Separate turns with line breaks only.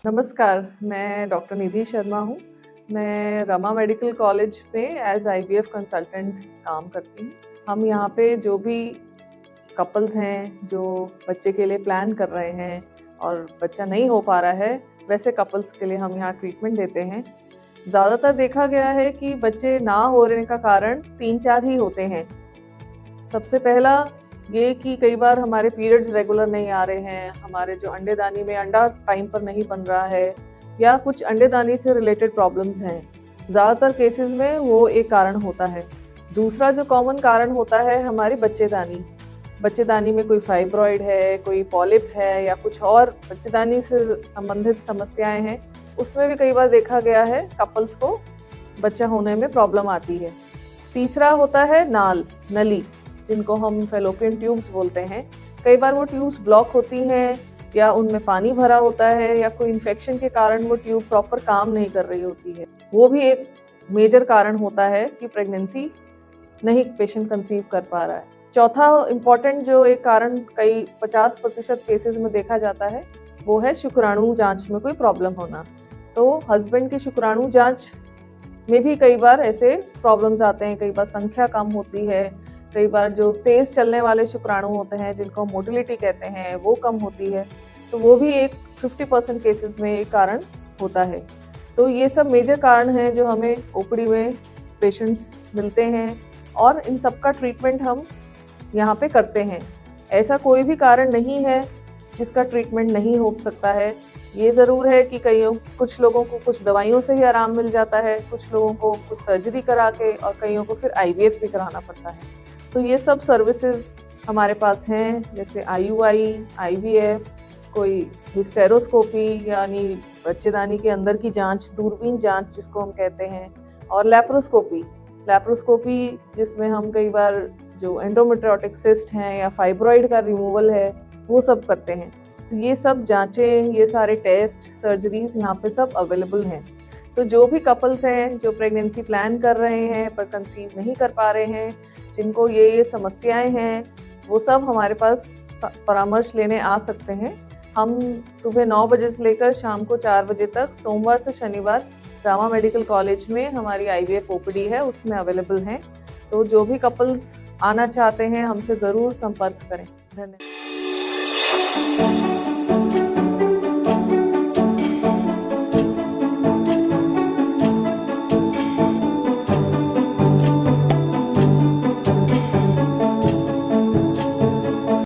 नमस्कार, मैं डॉक्टर निधि शर्मा हूँ। मैं रमा मेडिकल कॉलेज में एज़ आईवीएफ कंसल्टेंट काम करती हूँ। हम यहाँ पे जो भी कपल्स हैं, जो बच्चे के लिए प्लान कर रहे हैं और बच्चा नहीं हो पा रहा है, वैसे कपल्स के लिए हम यहाँ ट्रीटमेंट देते हैं। ज़्यादातर देखा गया है कि बच्चे ना होने का कारण 3-4 ही होते हैं। सबसे पहला ये कि कई बार हमारे पीरियड्स रेगुलर नहीं आ रहे हैं, हमारे जो अंडेदानी में अंडा टाइम पर नहीं बन रहा है या कुछ अंडेदानी से रिलेटेड प्रॉब्लम्स हैं। ज़्यादातर केसेस में वो एक कारण होता है। दूसरा जो कॉमन कारण होता है हमारी बच्चेदानी। बच्चेदानी में कोई फाइब्रॉइड है, कोई पॉलिप है या कुछ और बच्चेदानी से संबंधित समस्याएं हैं, उसमें भी कई बार देखा गया है कपल्स को बच्चा होने में प्रॉब्लम आती है। तीसरा होता है नली, जिनको हम फेलोपियन ट्यूब्स बोलते हैं। कई बार वो ट्यूब्स ब्लॉक होती हैं या उनमें पानी भरा होता है या कोई इन्फेक्शन के कारण वो ट्यूब प्रॉपर काम नहीं कर रही होती है। वो भी एक मेजर कारण होता है कि प्रेगनेंसी नहीं पेशेंट कंसीव कर पा रहा है। चौथा इम्पॉर्टेंट जो एक कारण कई 50% केसेस में देखा जाता है, वो है शुक्राणु जांच में कोई प्रॉब्लम होना। तो हस्बैंड की शुक्राणु जांच में भी कई बार ऐसे प्रॉब्लम्स आते हैं। कई बार संख्या कम होती है, कई बार जो तेज चलने वाले शुक्राणु होते हैं जिनको मोटिलिटी कहते हैं वो कम होती है। तो वो भी एक 50% केसेस में एक कारण होता है। तो ये सब मेजर कारण हैं जो हमें ओपीडी में पेशेंट्स मिलते हैं और इन सब का ट्रीटमेंट हम यहाँ पे करते हैं। ऐसा कोई भी कारण नहीं है जिसका ट्रीटमेंट नहीं हो सकता है। ये ज़रूर है कि कुछ लोगों को कुछ दवाइयों से ही आराम मिल जाता है, कुछ लोगों को कुछ सर्जरी करा के और कईयों को फिर आईवीएफ भी कराना पड़ता है। तो ये सब सर्विसेज हमारे पास हैं, जैसे आईयूआई, आईवीएफ, कोई हिस्टेरोस्कोपी यानी बच्चेदानी के अंदर की जांच, दूरबीन जांच जिसको हम कहते हैं, और लैप्रोस्कोपी जिसमें हम कई बार जो एंडोमेट्रियोटिक सिस्ट हैं या फाइब्रॉइड का रिमूवल है वो सब करते हैं। तो ये सब जांचें, ये सारे टेस्ट, सर्जरीज यहाँ पे सब अवेलेबल हैं। तो जो भी कपल्स हैं जो प्रेगनेंसी प्लान कर रहे हैं पर कंसीव नहीं कर पा रहे हैं, जिनको ये समस्याएं हैं, वो सब हमारे पास परामर्श लेने आ सकते हैं। हम सुबह 9 बजे से लेकर शाम को 4 बजे तक सोमवार से शनिवार रमा मेडिकल कॉलेज में हमारी आईवीएफ ओपीडी है, उसमें अवेलेबल हैं। तो जो भी कपल्स आना चाहते हैं हमसे ज़रूर संपर्क करें। धन्यवाद।